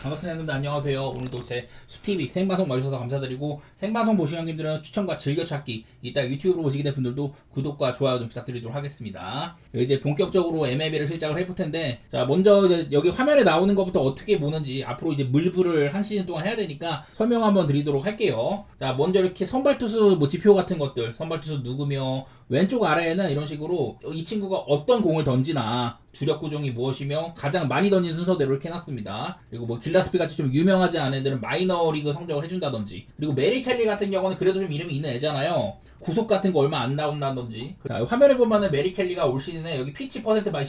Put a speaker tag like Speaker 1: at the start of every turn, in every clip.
Speaker 1: 반갑습니다 형님들, 안녕하세요. 오늘도 제 숲TV 생방송 와주셔서 감사드리고, 생방송 보시는 형님들은 추천과 즐겨찾기, 이따 유튜브로 보시게 될 분들도 구독과 좋아요 좀 부탁드리도록 하겠습니다. 이제 본격적으로 MLB를 시작을 해볼 텐데, 자 먼저 이제 여기 화면에 나오는 것부터 어떻게 보는지, 앞으로 이제 물불을 한 시즌 동안 해야 되니까 설명 한번 드리도록 할게요. 자 먼저 이렇게 선발투수 뭐 지표 같은 것들, 선발투수 누구며, 왼쪽 아래에는 이런 식으로 이 친구가 어떤 공을 던지나, 주력 구종이 무엇이며, 가장 많이 던진 순서대로 이렇게 해놨습니다. 그리고 뭐 길라스피 같이 좀 유명하지 않은 애들은 마이너리그 성적을 해준다든지, 그리고 메리 켈리 같은 경우는 그래도 좀 이름이 있는 애잖아요. 구속 같은 거 얼마 안 나온다든지. 자, 화면에 보면은 메리 켈리가 올 시즌에 여기 피치 퍼센트 바이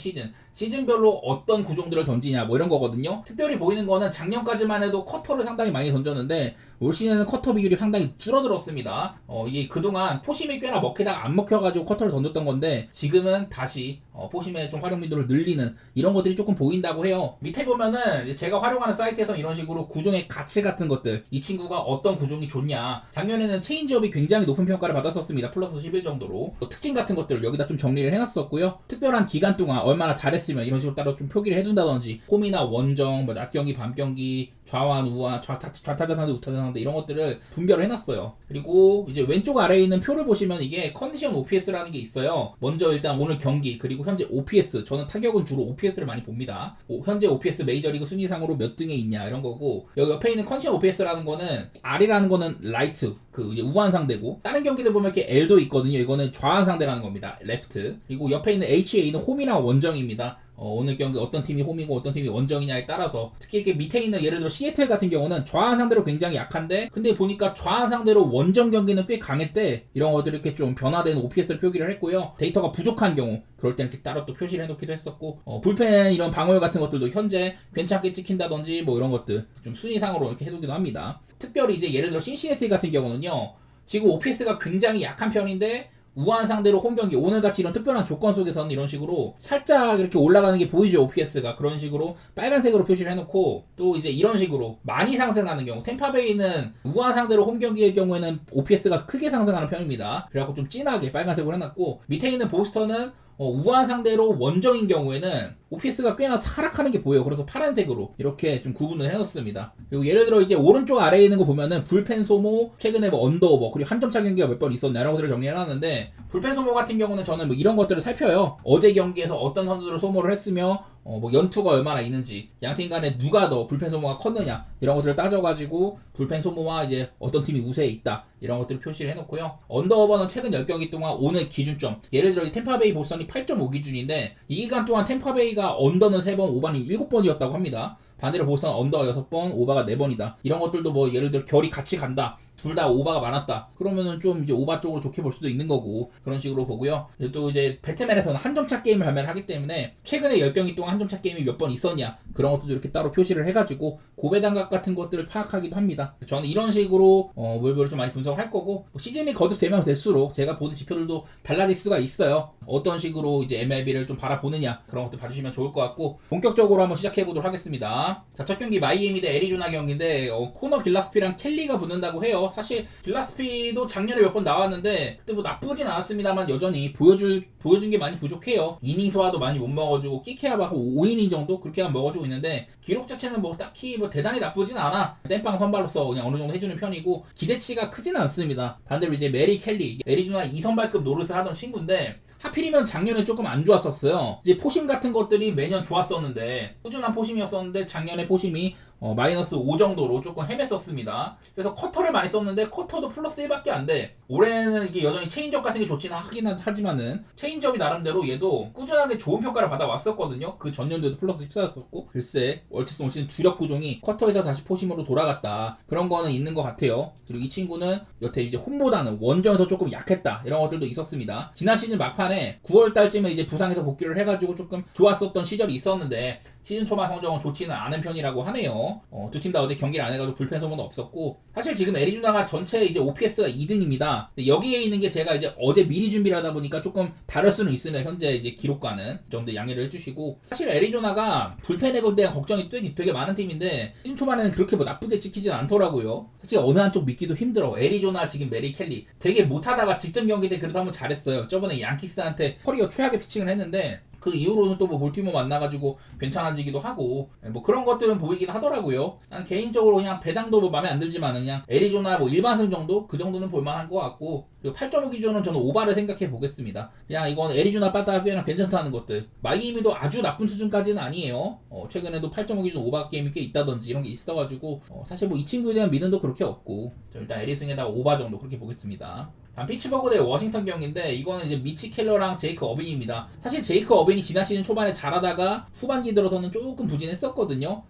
Speaker 1: 시즌별로 어떤 구종들을 던지냐 뭐 이런 거거든요. 특별히 보이는 거는 작년까지만 해도 커터를 상당히 많이 던졌는데, 올 시즌에는 커터 비율이 상당히 줄어들었습니다. 이게 그동안 포심이 꽤나 먹히다가 안 먹혀가지고 커터를 던졌던 건데, 지금은 다시 포심의 좀 활용 빈도를 늘리는 이런 것들이 조금 보인다고 해요. 밑에 보면은 제가 활용하는 사이트에서 이런 식으로 구종의 가치 같은 것들, 이 친구가 어떤 구종이 좋냐, 작년에는 체인지업이 굉장히 높은 평가를 받았었습니다. 플러스 11 정도로. 또 특징 같은 것들을 여기다 좀 정리를 해놨었고요. 특별한 기간 동안 얼마나 잘했으면 이런 식으로 따로 좀 표기를 해준다든지, 홈이나 원정, 뭐 낮 경기, 밤 경기, 좌완, 우완, 좌타자 상대, 우타자 상대 이런 것들을 분별을 해놨어요. 그리고 이제 왼쪽 아래에 있는 표를 보시면 이게 컨디션 OPS라는 게 있어요. 먼저 일단 오늘 경기, 그리고 현재 OPS, 저는 타격은 주로 OPS를 많이 봅니다. 현재 OPS 메이저리그 순위상으로 몇 등에 있냐 이런 거고, 여기 옆에 있는 컨디션 OPS라는 거는, R이라는 거는 라이트, 그 이제 우완 상대고, 다른 경기들 보면 이렇게 L도 있거든요. 이거는 좌완 상대라는 겁니다. 레프트. 그리고 옆에 있는 HA는 홈이나 원정입니다. 오늘 경기 어떤 팀이 홈이고 어떤 팀이 원정이냐에 따라서, 특히 이렇게 밑에 있는 예를 들어 시애틀 같은 경우는 좌완 상대로 굉장히 약한데, 근데 보니까 좌완 상대로 원정 경기는 꽤 강했대. 이런 것들 이렇게 좀 변화된 OPS를 표기를 했고요. 데이터가 부족한 경우, 그럴 때는 이렇게 따로 또 표시를 해놓기도 했었고, 불펜 이런 방어율 같은 것들도 현재 괜찮게 찍힌다든지 뭐 이런 것들 좀 순위상으로 이렇게 해두기도 합니다. 특별히 이제 예를 들어 신시내티 같은 경우는요, 지금 OPS가 굉장히 약한 편인데, 우한 상대로 홈 경기, 오늘같이 이런 특별한 조건 속에서는 이런 식으로 살짝 이렇게 올라가는 게 보이죠, OPS가. 그런 식으로 빨간색으로 표시를 해놓고, 또 이제 이런 식으로 많이 상승하는 경우, 템파베이는 우한 상대로 홈 경기의 경우에는 OPS가 크게 상승하는 편입니다. 그래갖고 좀 진하게 빨간색으로 해놨고, 밑에 있는 보스터는 우한 상대로 원정인 경우에는 OPS가 꽤나 하락하는 게 보여요. 그래서 파란색으로 이렇게 좀 구분을 해놨습니다. 그리고 예를 들어 이제 오른쪽 아래에 있는 거 보면은 불펜 소모, 최근에 뭐 언더오버, 그리고 한 점차 경기가 몇 번 있었나 이런 것들을 정리해놨는데, 불펜 소모 같은 경우는 저는 뭐 이런 것들을 살펴요. 어제 경기에서 어떤 선수를 소모를 했으며, 뭐 연투가 얼마나 있는지, 양팀 간에 누가 더 불펜 소모가 컸느냐 이런 것들을 따져가지고 불펜 소모와 이제 어떤 팀이 우세에 있다 이런 것들을 표시를 해놓고요. 언더오버는 최근 10경기 동안 오늘 기준점, 예를 들어 템파베이 보선이 8.5 기준인데, 이 기간 동안 템파베이가 언더는 3번, 오버는 7번이었다고 합니다. 반대로 보선 언더 6번, 오버가 4번이다. 이런 것들도 뭐 예를 들어 결이 같이 간다, 둘 다 오바가 많았다, 그러면은 좀 이제 오바 쪽으로 좋게 볼 수도 있는 거고, 그런 식으로 보고요. 또 이제 배트맨에서는 한점차 게임을 발매를 하기 때문에 최근에 10경기 동안 한점차 게임이 몇 번 있었냐 그런 것들도 이렇게 따로 표시를 해가지고 고배당각 같은 것들을 파악하기도 합니다. 저는 이런 식으로 물불을 좀 많이 분석을 할 거고, 시즌이 거듭되면 될수록 제가 보는 지표들도 달라질 수가 있어요. 어떤 식으로 이제 MLB를 좀 바라보느냐 그런 것들 봐주시면 좋을 것 같고, 본격적으로 한번 시작해보도록 하겠습니다. 자, 첫 경기 마이애미 대 애리조나 경기인데, 코너 길라스피랑 켈리가 붙는다고 해요. 사실 길라스피도 작년에 몇 번 나왔는데 그때 뭐 나쁘진 않았습니다만, 여전히 보여준 게 많이 부족해요. 이닝 소화도 많이 못 먹어주고, 끼케아바 5이닝 정도 그렇게만 먹어주고 있는데, 기록 자체는 뭐 딱히 뭐 대단히 나쁘진 않아. 땜빵 선발로서 그냥 어느 정도 해주는 편이고, 기대치가 크진 않습니다. 반대로 이제 메리 켈리, 애리조나 2선발급 노릇을 하던 친구인데, 하필이면 작년에 조금 안 좋았었어요. 이제 포심 같은 것들이 매년 좋았었는데, 꾸준한 포심이었었는데 작년에 포심이 마이너스 5 정도로 조금 헤맸었습니다. 그래서 커터를 많이 썼는데 커터도 플러스 1밖에 안 돼. 올해는 이게 여전히 체인지업 같은 게 좋지는 하긴 하지만은, 체인지업이 나름대로 얘도 꾸준하게 좋은 평가를 받아왔었거든요. 그 전년도에도 플러스 14였었고, 글쎄 월치스 올 시즌 주력 구종이 커터에서 다시 포심으로 돌아갔다, 그런 거는 있는 것 같아요. 그리고 이 친구는 여태 이제 홈보다는 원정에서 조금 약했다 이런 것들도 있었습니다. 지난 시즌 막판에 9월달쯤에 이제 부상에서 복귀를 해가지고 조금 좋았었던 시절이 있었는데, 시즌 초반 성적은 좋지는 않은 편이라고 하네요. 두 팀 다 어제 경기를 안 해가지고 불펜 소모는 없었고, 사실 지금 애리조나가 전체 이제 OPS가 2등입니다. 여기에 있는 게 제가 이제 어제 미리 준비를 하다 보니까 조금 다를 수는 있으면 현재 이제 기록과는 좀 더 양해를 해주시고, 사실 애리조나가 불펜에 대한 걱정이 되게 많은 팀인데, 시즌 초반에는 그렇게 뭐 나쁘게 찍히진 않더라고요. 솔직히 어느 한쪽 믿기도 힘들어. 애리조나 지금 메리 켈리 되게 못하다가 직전 경기 때 그래도 한번 잘했어요. 저번에 양키스한테 커리어 최악의 피칭을 했는데, 그 이후로는 또 뭐 볼티모 만나가지고 괜찮아지기도 하고 뭐 그런 것들은 보이긴 하더라고요. 난 개인적으로 그냥 배당도 뭐 마음에 안 들지만 그냥 애리조나 뭐 일반승 정도 그 정도는 볼만한 것 같고, 그리고 8.5 기준은 저는 오바를 생각해 보겠습니다. 그냥 이건 애리조나 빠따 꽤나 괜찮다는 것들. 마이애미도 아주 나쁜 수준까지는 아니에요. 최근에도 8.5 기준 오바 게임이 꽤 있다든지 이런 게 있어가지고 사실 뭐 이 친구에 대한 믿음도 그렇게 없고, 일단 애리승에다가 오바 정도 그렇게 보겠습니다. 다음 피츠버그 대 워싱턴 경기인데 이거는 이제 미치 켈러랑 제이크 어빈입니다. 사실 제이크 어빈이 지난 시즌 초반에 잘하다가 후반기 들어서는 조금 부진했었거든요.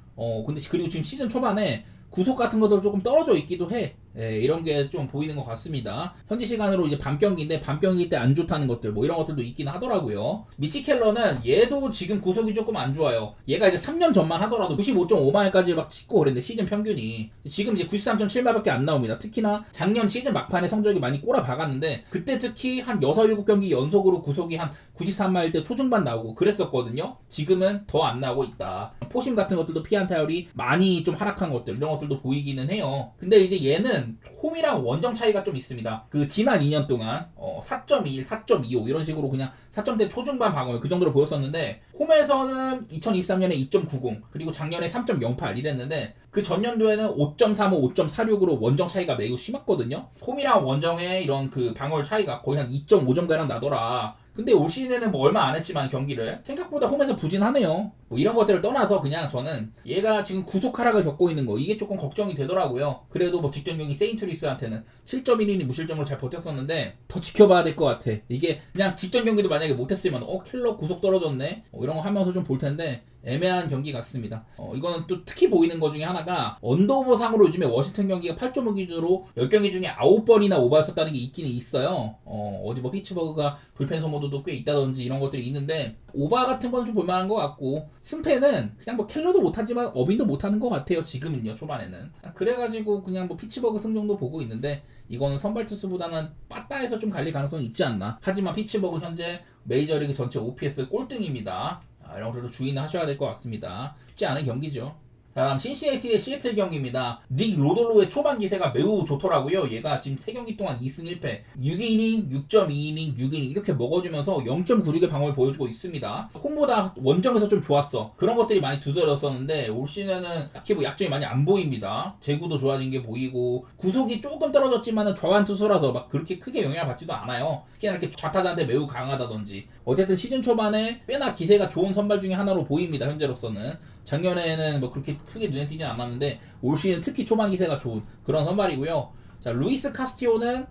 Speaker 1: 근데 그리고 지금 시즌 초반에 구속 같은 것도 조금 떨어져 있기도 해. 이런 게 좀 보이는 것 같습니다. 현지 시간으로 이제 밤 경기인데 밤 경기 때 안 좋다는 것들 뭐 이런 것들도 있긴 하더라고요. 미치 켈러는 얘도 지금 구속이 조금 안 좋아요. 얘가 이제 3년 전만 하더라도 95.5마일까지 막 찍고 그랬는데 시즌 평균이 지금 이제 93.7마일밖에 안 나옵니다. 특히나 작년 시즌 막판에 성적이 많이 꼬라박았는데 그때 특히 한 6, 7경기 연속으로 구속이 한 93마일 대 초중반 나오고 그랬었거든요. 지금은 더 안 나오고 있다. 포심 같은 것들도 피안 타율이 많이 좀 하락한 것들 이런 것들도 보이기는 해요. 근데 이제 얘는 홈이랑 원정 차이가 좀 있습니다. 그 지난 2년 동안 4.21, 4.25 이런 식으로 그냥 4점대 초중반 방어율 그 정도로 보였었는데 홈에서는 2023년에 2.90 그리고 작년에 3.08 이랬는데 그 전년도에는 5.35, 5.46으로 원정 차이가 매우 심했거든요. 홈이랑 원정의 이런 그 방어율 차이가 거의 한 2.5점가량 나더라. 근데 올 시즌에는 뭐 얼마 안 했지만 경기를 생각보다 홈에서 부진하네요. 뭐 이런 것들을 떠나서 그냥 저는 얘가 지금 구속 하락을 겪고 있는 거 이게 조금 걱정이 되더라고요. 그래도 뭐 직전 경기 세인트루이스한테는 7.1이니 무실점으로 잘 버텼었는데 더 지켜봐야 될 것 같아. 이게 그냥 직전 경기도 만약에 못했으면 켈러 구속 떨어졌네 이런 거 하면서 좀 볼 텐데 애매한 경기 같습니다. 이거는 또 특히 보이는 것 중에 하나가 언더오버 상으로 요즘에 워싱턴 경기가 8.5 기준으로 10경기 중에 9번이나 오버였었다는 게 있기는 있어요. 어디 뭐 피츠버그가 불펜 소모도도 꽤 있다든지 이런 것들이 있는데 오버 같은 거는 좀 볼만한 것 같고 승패는 그냥 뭐 켈러도 못하지만 어빈도 못하는 것 같아요. 지금은요 초반에는. 그래가지고 그냥 뭐 피츠버그 승 정도 보고 있는데 이거는 선발 투수보다는 빠따에서 좀 갈릴 가능성이 있지 않나. 하지만 피츠버그 현재 메이저리그 전체 OPS 꼴등입니다. 이런 것들도 주의는 하셔야 될 것 같습니다. 쉽지 않은 경기죠. 다음 신시내티의 시애틀 경기입니다. 닉 로돌로의 초반 기세가 매우 좋더라고요. 얘가 지금 3경기 동안 2승 1패 6이닝, 6.2이닝, 6이닝 이렇게 먹어주면서 0.96의 방어를 보여주고 있습니다. 홈보다 원정에서 좀 좋았어. 그런 것들이 많이 두드렸었는데 올 시즌에는 딱히 뭐 약점이 많이 안 보입니다. 제구도 좋아진 게 보이고 구속이 조금 떨어졌지만 좌완 투수라서 막 그렇게 크게 영향을 받지도 않아요. 특히나 이렇게 좌타자한테 매우 강하다든지 어쨌든 시즌 초반에 꽤나 기세가 좋은 선발 중에 하나로 보입니다. 현재로서는. 작년에는 뭐 그렇게 크게 눈에 띄지 않았는데 올 시즌 특히 초반 기세가 좋은 그런 선발이고요. 자, 루이스 카스티오는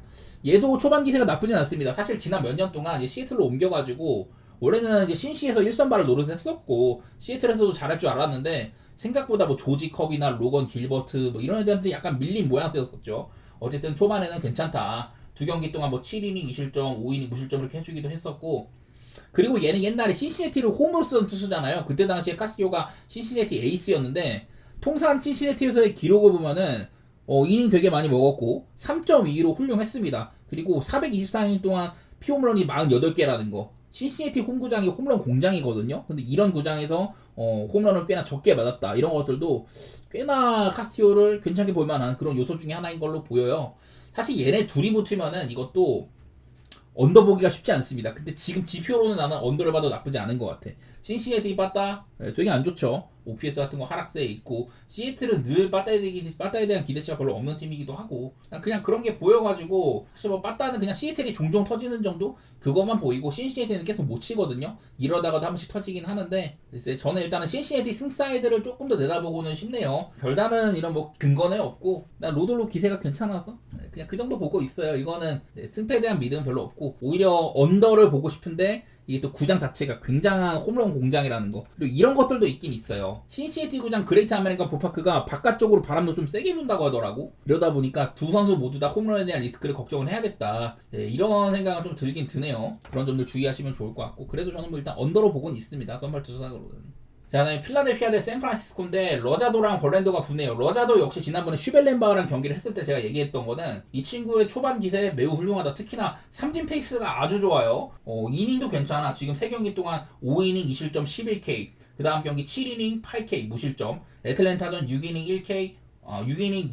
Speaker 1: 얘도 초반 기세가 나쁘진 않습니다. 사실 지난 몇 년 동안 이제 시애틀로 옮겨가지고 원래는 이제 신시에서 1선발을 노릇 했었고 시애틀에서도 잘할 줄 알았는데 생각보다 뭐 조지 컵이나 로건 길버트 뭐 이런 애들한테 약간 밀린 모양새였었죠. 어쨌든 초반에는 괜찮다. 2경기 동안 뭐 7이닝 2실점, 5이닝 무실점 이렇게 해주기도 했었고, 그리고 얘는 옛날에 신시내티를 홈으로 쓰던 투수잖아요. 그때 당시에 카스티오가 신시내티 에이스였는데 통산 신시내티에서의 기록을 보면은 이닝 되게 많이 먹었고 3.22로 훌륭했습니다. 그리고 424이닝 동안 피홈런이 48개라는 거. 신시내티 홈구장이 홈런 공장이거든요. 근데 이런 구장에서 홈런을 꽤나 적게 맞았다. 이런 것들도 꽤나 카스티오를 괜찮게 볼만한 그런 요소 중에 하나인 걸로 보여요. 사실 얘네 둘이 붙으면은 이것도 언더 보기가 쉽지 않습니다. 근데 지금 지표로는 나는 언더를 봐도 나쁘지 않은 것 같아. 신시애틀이 빠따 되게 안 좋죠. OPS 같은 거 하락세에 있고 시애틀은 늘 빠따에 대한 기대치가 별로 없는 팀이기도 하고 그냥 그런 게 보여가지고 사실 뭐 빠따는 그냥 시애틀이 종종 터지는 정도 그것만 보이고 신시애틀은 계속 못 치거든요. 이러다가도 한 번씩 터지긴 하는데 글쎄 저는 일단은 신시애틀 승사이드를 조금 더 내다보고는 싶네요. 별다른 이런 뭐 근거는 없고 난 로돌로 기세가 괜찮아서 그냥 그 정도 보고 있어요. 이거는 승패에 대한 믿음은 별로 없고 오히려 언더를 보고 싶은데 이게 또 구장 자체가 굉장한 홈런 공장이라는 거 그리고 이런 것들도 있긴 있어요. 신시애티 구장 그레이트 아메리칸 볼파크가 바깥쪽으로 바람도 좀 세게 분다고 하더라고. 이러다 보니까 두 선수 모두 다 홈런에 대한 리스크를 걱정을 해야겠다. 이런 생각은 좀 들긴 드네요. 그런 점들 주의하시면 좋을 것 같고 그래도 저는 뭐 일단 언더로 보고는 있습니다. 선발 투수상으로는. 자, 그다음에 필라델피아 대 샌프란시스코인데 러자도랑 벌랜더가 붙네요. 러자도 역시 지난번에 슈벨렌바랑 경기를 했을 때 제가 얘기했던 거는 이 친구의 초반 기세 매우 훌륭하다. 특히나 삼진 페이스가 아주 좋아요. 이닝도 괜찮아. 지금 3경기 동안 5이닝 2실점 11K 그 다음 경기 7이닝 8K 무실점 애틀랜타전 6이닝 1K 6이닝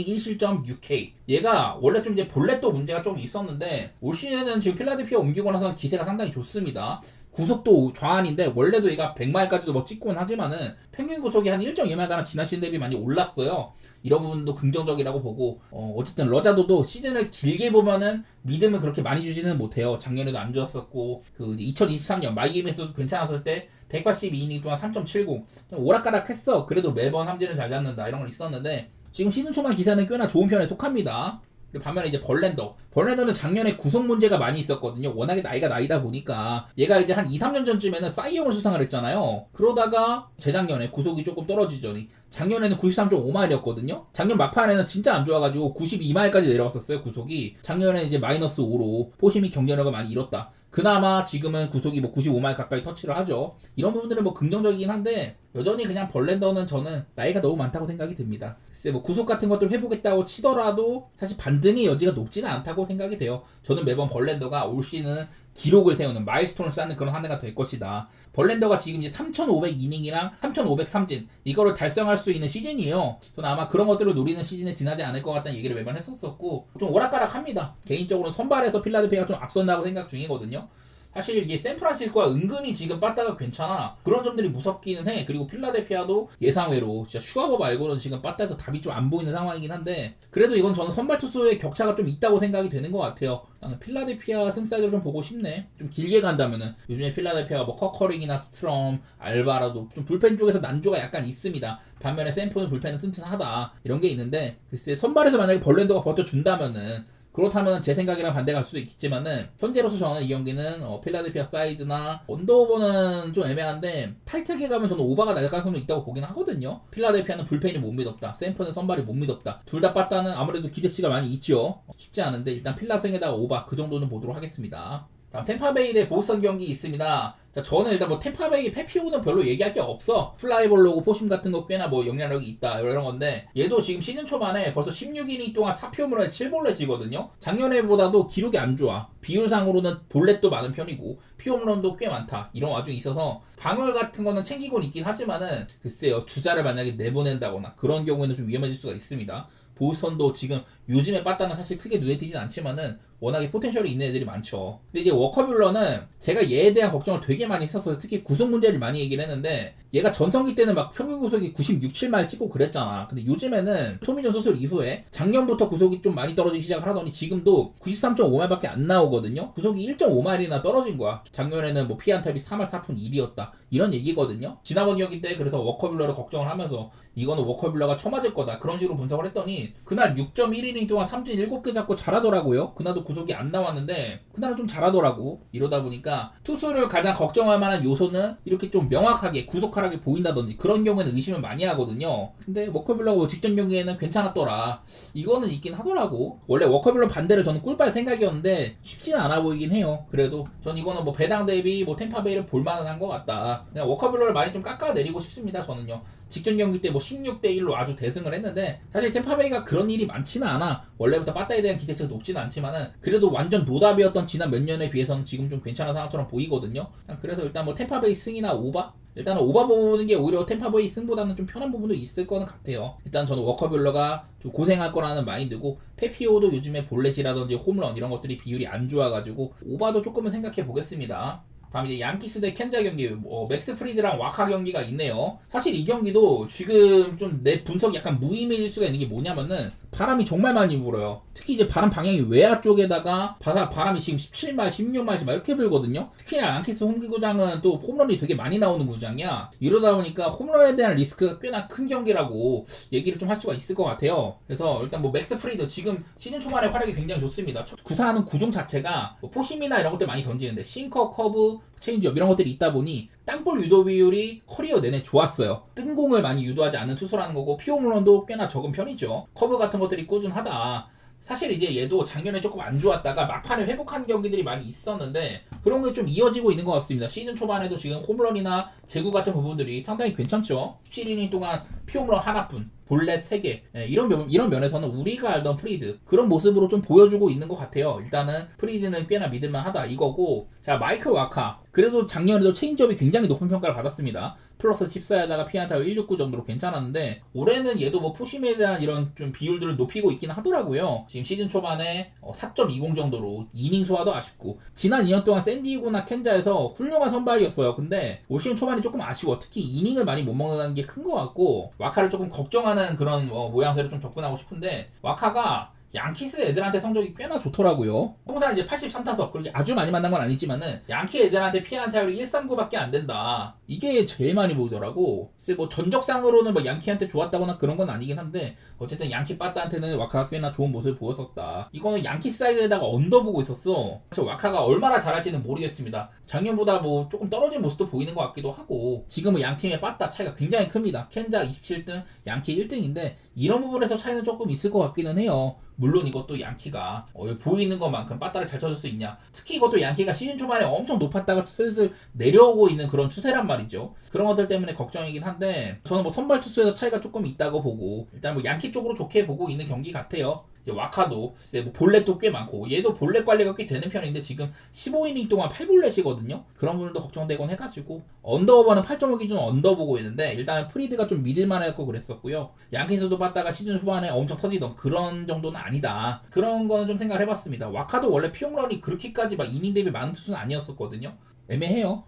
Speaker 1: 1실점 6K. 얘가 원래 좀 이제 볼넷도 문제가 좀 있었는데 올 시즌에는 지금 필라델피아 옮기고 나서 기세가 상당히 좋습니다. 구속도 좌안인데 원래도 얘가 100마일까지도 뭐 찍곤 하지만은 평균 구속이 한 1.2마일가량 지난 시즌 대비 많이 올랐어요. 이런 부분도 긍정적이라고 보고 어쨌든 러자도도 시즌을 길게 보면은 믿음을 그렇게 많이 주지는 못해요. 작년에도 안 좋았었고 그 2023년 마이애미에서도 괜찮았을 때 182이닝 동안 3.70 오락가락했어. 그래도 매번 함진을 잘 잡는다 이런 건 있었는데 지금 시즌 초반 기세는 꽤나 좋은 편에 속합니다. 반면에 이제 벌랜더는 작년에 구속 문제가 많이 있었거든요. 워낙에 나이가 나이다 보니까 얘가 이제 한 2, 3년 전쯤에는 사이영을 수상을 했잖아요. 그러다가 재작년에 구속이 조금 떨어지더니 작년에는 93.5마일이었거든요. 작년 막판에는 진짜 안 좋아가지고 92마일까지 내려왔었어요. 구속이. 작년에 이제 마이너스 5로 포심이 경쟁력을 많이 잃었다. 그나마 지금은 구속이 뭐 95마일 가까이 터치를 하죠. 이런 부분들은 뭐 긍정적이긴 한데 여전히 그냥 벌랜더는 저는 나이가 너무 많다고 생각이 듭니다. 글쎄 뭐 구속 같은 것들 회복했다고 치더라도 사실 반등의 여지가 높지는 않다고 생각이 돼요. 저는 매번 벌랜더가 올 시즌은 기록을 세우는 마일스톤을 쌓는 그런 한 해가 될 것이다. 벌랜더가 지금 이제 3,500이닝이랑 3,503진 이거를 달성할 수 있는 시즌이에요. 저는 아마 그런 것들을 노리는 시즌에 지나지 않을 것 같다는 얘기를 매번 했었었고 좀 오락가락합니다. 개인적으로 선발에서 필라델피아가 좀 앞선다고 생각 중이거든요. 사실 이게 샌프란시스코가 은근히 지금 빠따가 괜찮아. 그런 점들이 무섭기는 해. 그리고 필라델피아도 예상외로 진짜 슈아버 말고는 지금 빠따에서 답이 좀 안 보이는 상황이긴 한데 그래도 이건 저는 선발 투수의 격차가 좀 있다고 생각이 되는 것 같아요. 나는 필라델피아 승사이드를 좀 보고 싶네. 좀 길게 간다면은 요즘에 필라델피아가 뭐 커커링이나 스트럼, 알바라도 좀 불펜 쪽에서 난조가 약간 있습니다. 반면에 샌프는 불펜은 튼튼하다. 이런 게 있는데 글쎄 선발에서 만약에 벌랜더가 버텨준다면은 그렇다면 제 생각이랑 반대 갈 수도 있겠지만은 현재로서 저는 이 경기는 필라델피아 사이드나 언더오버는 좀 애매한데 타이트하게 가면 저는 오버가 날 가능성도 있다고 보긴 하거든요. 필라델피아는 불펜이 못 믿었다. 샌프는 선발이 못 믿었다. 둘 다 빠따는 아무래도 기대치가 많이 있죠. 쉽지 않은데 일단 필라생에다가 오버 그 정도는 보도록 하겠습니다. 다음 템파베이 대 보스턴 경기 있습니다. 자, 저는 일단 뭐 템파베이 페피오는 별로 얘기할 게 없어. 플라이볼로고 포심 같은 거 꽤나 뭐 영향력이 있다 이런 건데 얘도 지금 시즌 초반에 벌써 16이닝 동안 4피홈런에 7볼넷이거든요. 작년에보다도 기록이 안 좋아. 비율상으로는 볼넷도 많은 편이고 피홈런도 꽤 많다. 이런 와중에 있어서 방울 같은 거는 챙기곤 있긴 하지만은 글쎄요 주자를 만약에 내보낸다거나 그런 경우에는 좀 위험해질 수가 있습니다. 보스턴도 지금 요즘에 빠따는 사실 크게 눈에 띄진 않지만은 워낙에 포텐셜이 있는 애들이 많죠. 근데 이제 워커뷸러는 제가 얘에 대한 걱정을 되게 많이 했었어요. 특히 구속 문제를 많이 얘기를 했는데 얘가 전성기 때는 막 평균 구속이 96, 7마일 찍고 그랬잖아. 근데 요즘에는 토미존 수술 이후에 작년부터 구속이 좀 많이 떨어지기 시작을 하더니 지금도 93.5마일밖에 안 나오거든요. 구속이 1.5마일이나 떨어진 거야. 작년에는 뭐 피안탑이 3할 4푼 1이었다. 이런 얘기거든요. 지난번 경기 때 그래서 워커뷸러를 걱정을 하면서 이거는 워커뷸러가 처맞을 거다. 그런 식으로 분석을 했더니 그날 6.1이닝 동안 3진 7개 잡고 잘하더라고요. 그날도 구속이 안 나왔는데 그날은 좀 잘하더라고. 이러다 보니까 투수를 가장 걱정할 만한 요소는 이렇게 좀 명확하게 구속하게 보인다든지 그런 경우에는 의심을 많이 하거든요. 근데 워커뷸러가 직전 경기에는 괜찮았더라. 이거는 있긴 하더라고. 원래 워커뷸러 반대로 저는 꿀빨 생각이었는데 쉽지는 않아 보이긴 해요. 그래도 전 이거는 뭐 배당 대비 뭐 템파베이를 볼만은 한 것 같다. 그냥 워커뷸러를 많이 좀 깎아내리고 싶습니다. 저는요. 직전 경기 때 뭐 16대1로 아주 대승을 했는데 사실 템파베이가 그런 일이 많지는 않아. 원래부터 빠따에 대한 기대치가 높지는 않지만은 그래도 완전 노답이었던 지난 몇 년에 비해서는 지금 좀 괜찮은 상황처럼 보이거든요. 그래서 일단 뭐 템파베이 승이나 오바? 일단은 오바 보는 게 오히려 템파베이 승보다는 좀 편한 부분도 있을 거는 같아요. 일단 저는 워커뷸러가 좀 고생할 거라는 마인드고 페피오도 요즘에 볼넷이라든지 홈런 이런 것들이 비율이 안 좋아가지고 오바도 조금은 생각해 보겠습니다. 다음 이제 양키스 대 켄자 경기, 맥스 프리드랑 와카 경기가 있네요. 사실 이 경기도 지금 좀 내 분석이 약간 무의미해질 수가 있는 게 뭐냐면은 바람이 정말 많이 불어요. 특히 이제 바람 방향이 외야 쪽에다가 바람이 지금 17마일, 16마일씩 막 이렇게 불거든요. 특히나 양키스 홈구장은 또 홈런이 되게 많이 나오는 구장이야. 이러다 보니까 홈런에 대한 리스크가 꽤나 큰 경기라고 얘기를 좀 할 수가 있을 것 같아요. 그래서 일단 뭐 맥스 프리드 지금 시즌 초반에 활약이 굉장히 좋습니다. 구사하는 구종 자체가 뭐 포심이나 이런 것들 많이 던지는데 싱커, 커브, 체인지업 이런 것들이 있다 보니 땅볼 유도 비율이 커리어 내내 좋았어요. 뜬 공을 많이 유도하지 않는 투수라는 거고 피홈런도 꽤나 적은 편이죠. 커브 같은 것들이 꾸준하다. 사실 이제 얘도 작년에 조금 안 좋았다가 막판에 회복한 경기들이 많이 있었는데 그런 게 좀 이어지고 있는 것 같습니다. 시즌 초반에도 지금 홈런이나 제구 같은 부분들이 상당히 괜찮죠. 17이닝 동안 피홈런 하나뿐 볼넷 3개 이런 면에서는 우리가 알던 프리드 그런 모습으로 좀 보여주고 있는 것 같아요. 일단은 프리드는 꽤나 믿을만하다 이거고 자 마이클 와카 그래도 작년에도 체인지업이 굉장히 높은 평가를 받았습니다. 플러스 14에다가 피안타 169 정도로 괜찮았는데 올해는 얘도 뭐 포심에 대한 이런 좀 비율들을 높이고 있긴 하더라고요. 지금 시즌 초반에 4.20 정도로 이닝 소화도 아쉽고 지난 2년 동안 샌디에고나 켄자에서 훌륭한 선발이었어요. 근데 올 시즌 초반이 조금 아쉬워. 특히 이닝을 많이 못 먹는다는 게 큰 것 같고 와카를 조금 걱정하는 그런 모양새로 좀 접근하고 싶은데 와카가 양키스 애들한테 성적이 꽤나 좋더라고요. 통상 이제 83타석, 그렇게 아주 많이 만난 건 아니지만은, 양키 애들한테 피해한 타율이 139밖에 안 된다. 이게 제일 많이 보이더라고. 글쎄, 뭐, 전적상으로는 뭐 양키한테 좋았다거나 그런 건 아니긴 한데, 어쨌든 양키 빠따한테는 와카가 꽤나 좋은 모습을 보였었다. 이거는 양키 사이드에다가 언더보고 있었어. 사실 와카가 얼마나 잘할지는 모르겠습니다. 작년보다 뭐, 조금 떨어진 모습도 보이는 것 같기도 하고, 지금은 양팀의 빠따 차이가 굉장히 큽니다. 켄자 27등, 양키 1등인데, 이런 부분에서 차이는 조금 있을 것 같기는 해요. 물론 이것도 양키가 보이는 것만큼 빠따를 잘 쳐줄 수 있냐. 특히 이것도 양키가 시즌 초반에 엄청 높았다가 슬슬 내려오고 있는 그런 추세란 말이죠. 그런 것들 때문에 걱정이긴 한데 저는 뭐 선발 투수에서 차이가 조금 있다고 보고 일단 뭐 양키 쪽으로 좋게 보고 있는 경기 같아요. 와카도 뭐 볼넷도 꽤 많고 얘도 볼넷 관리가 꽤 되는 편인데 지금 15이닝 동안 8볼넷이거든요. 그런 부분도 걱정되곤 해가지고 언더오버는 8.5 기준 언더 보고 있는데 일단은 프리드가 좀 믿을만 했고 그랬었고요. 양키스도 봤다가 시즌 초반에 엄청 터지던 그런 정도는 아니다. 그런 거는 좀 생각을 해봤습니다. 와카도 원래 피홈런이 그렇게까지 막 이닝 대비 많은 투수는 아니었었거든요. 애매해요.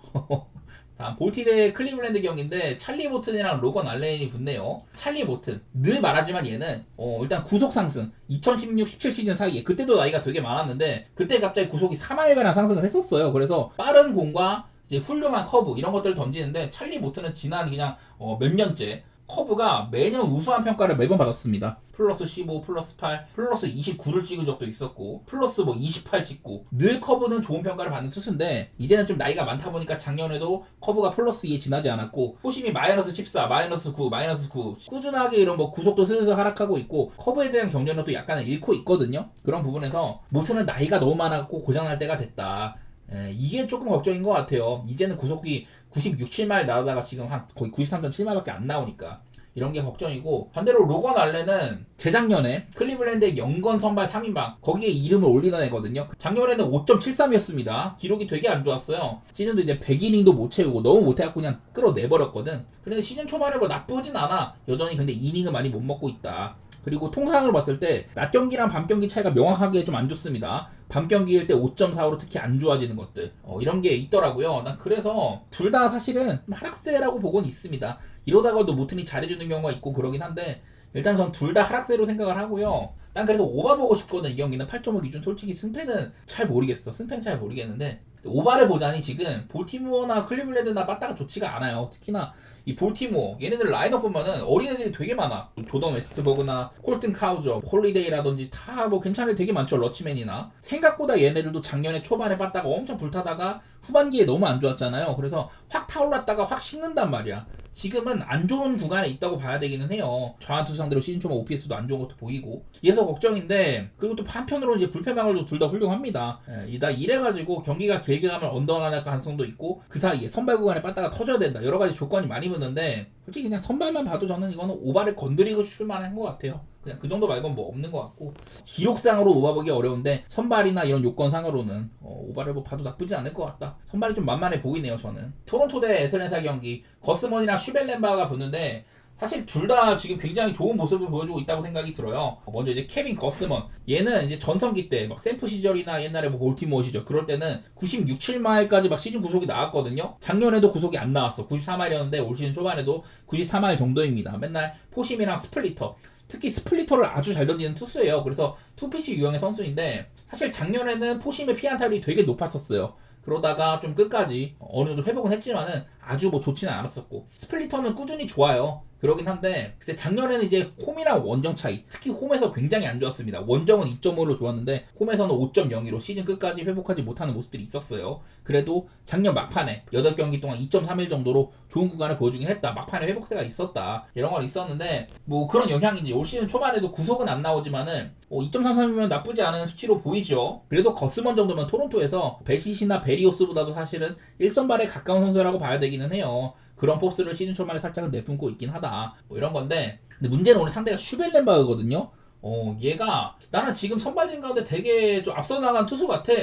Speaker 1: 다음 볼티대 클리블랜드 경기인데 찰리 보튼이랑 로건 알렌이 붙네요. 찰리 보튼 늘 말하지만 얘는 일단 구속 상승 2016-17 시즌 사이에 그때도 나이가 되게 많았는데 그때 갑자기 구속이 3마일가량 상승을 했었어요. 그래서 빠른 공과 이제 훌륭한 커브 이런 것들을 던지는데 찰리 보튼은 지난 그냥 몇 년째 커브가 매년 우수한 평가를 매번 받았습니다. 플러스 15, 플러스 8, 플러스 29를 찍은 적도 있었고 플러스 뭐 28 찍고 늘 커브는 좋은 평가를 받는 투수인데 이제는 좀 나이가 많다 보니까 작년에도 커브가 플러스 2에 지나지 않았고 포심이 마이너스 14, 마이너스 9, 마이너스 9 꾸준하게 이런 뭐 구속도 슬슬 하락하고 있고 커브에 대한 경쟁력도 약간은 잃고 있거든요. 그런 부분에서 모트는 나이가 너무 많아갖고 고장날 때가 됐다. 이게 조금 걱정인 것 같아요. 이제는 구속이 96, 7마일 나오다가 지금 한 거의 93.7마일밖에 안 나오니까 이런 게 걱정이고 반대로 로건 알렌은 재작년에 클리블랜드의 연건 선발 3인방 거기에 이름을 올리던 애거든요. 작년에는 5.73이었습니다. 기록이 되게 안 좋았어요. 시즌도 이제 100이닝도 못 채우고 너무 못해갖고 그냥 끌어내버렸거든. 그런데 시즌 초반에 뭐 나쁘진 않아. 여전히 근데 이닝은 많이 못 먹고 있다. 그리고 통상으로 봤을 때 낮 경기랑 밤 경기 차이가 명확하게 좀 안 좋습니다. 밤 경기일 때 5.45로 특히 안 좋아지는 것들 이런 게 있더라고요. 난 그래서 둘 다 사실은 하락세라고 보고는 있습니다. 이러다가도 모튼이 잘해주는 경우가 있고 그러긴 한데 일단 전 둘 다 하락세로 생각을 하고요. 난 그래서 오바 보고 싶거든. 이 경기는 8.5 기준. 솔직히 승패는 잘 모르겠어. 승패는 잘 모르겠는데 오바를 보자니 지금 볼티모어나 클리블랜드나 빠따가 좋지가 않아요. 특히나 이 볼티모어 얘네들 라인업 보면은 어린애들이 되게 많아. 조던 웨스트버그나 콜튼 카우저, 홀리데이라든지 다 뭐 괜찮은 애 되게 많죠. 러치맨이나 생각보다 얘네들도 작년에 초반에 빠따가 엄청 불타다가 후반기에 너무 안 좋았잖아요. 그래서 확 타올랐다가 확 식는단 말이야. 지금은 안 좋은 구간에 있다고 봐야 되기는 해요. 좌완투수 상대로 시즌 초반 OPS도 안 좋은 것도 보이고 이래서 걱정인데 그리고 또 한편으로는 이제 불펜 방어도 둘 다 훌륭합니다. 이래가지고 경기가 길게 가면 언더라는 가능성도 있고 그 사이에 선발 구간에 빠따가 터져야 된다. 여러 가지 조건이 많이 붙는데 솔직히 그냥 선발만 봐도 저는 이거는 오바를 건드리고 싶을 만한 것 같아요. 그냥 그 정도 말고는 뭐 없는 것 같고 기록상으로 오바 보기 어려운데 선발이나 이런 요건상으로는 오바를 뭐 봐도 나쁘지 않을 것 같다. 선발이 좀 만만해 보이네요. 저는 토론토 대 애틀랜타 경기 거스먼이랑 슈벨렌바가 붙는데 사실 둘 다 지금 굉장히 좋은 모습을 보여주고 있다고 생각이 들어요. 먼저 이제 케빈 거스먼 얘는 이제 전성기 때 막 샘프 시절이나 옛날에 뭐 볼티모어 시절 그럴 때는 96, 7마일까지 막 시즌 구속이 나왔거든요. 작년에도 구속이 안 나왔어. 94마일이었는데 올 시즌 초반에도 94마일 정도입니다. 맨날 포심이랑 스플리터 특히 스플리터를 아주 잘 던지는 투수예요. 그래서 투피치 유형의 선수인데 사실 작년에는 포심의 피안타율이 되게 높았었어요. 그러다가 좀 끝까지 어느 정도 회복은 했지만은 아주 뭐 좋지는 않았었고 스플리터는 꾸준히 좋아요. 그러긴 한데 글쎄 작년에는 이제 홈이랑 원정 차이 특히 홈에서 굉장히 안 좋았습니다. 원정은 2.5로 좋았는데 홈에서는 5.02로 시즌 끝까지 회복하지 못하는 모습들이 있었어요. 그래도 작년 막판에 8경기 동안 2.31 정도로 좋은 구간을 보여주긴 했다. 막판에 회복세가 있었다. 이런 건 있었는데 뭐 그런 영향인지 올 시즌 초반에도 구속은 안 나오지만은 2.33이면 나쁘지 않은 수치로 보이죠. 그래도 거스먼 정도면 토론토에서 베시시나 베리오스보다도 사실은 1선발에 가까운 선수라고 봐야 되기는 해요. 그런 포스를 시즌 초반에 살짝은 내뿜고 있긴 하다. 뭐 이런 건데 근데 문제는 오늘 상대가 슈벨렌바흐거든요. 얘가 나는 지금 선발진 가운데 되게 좀 앞서 나간 투수 같아.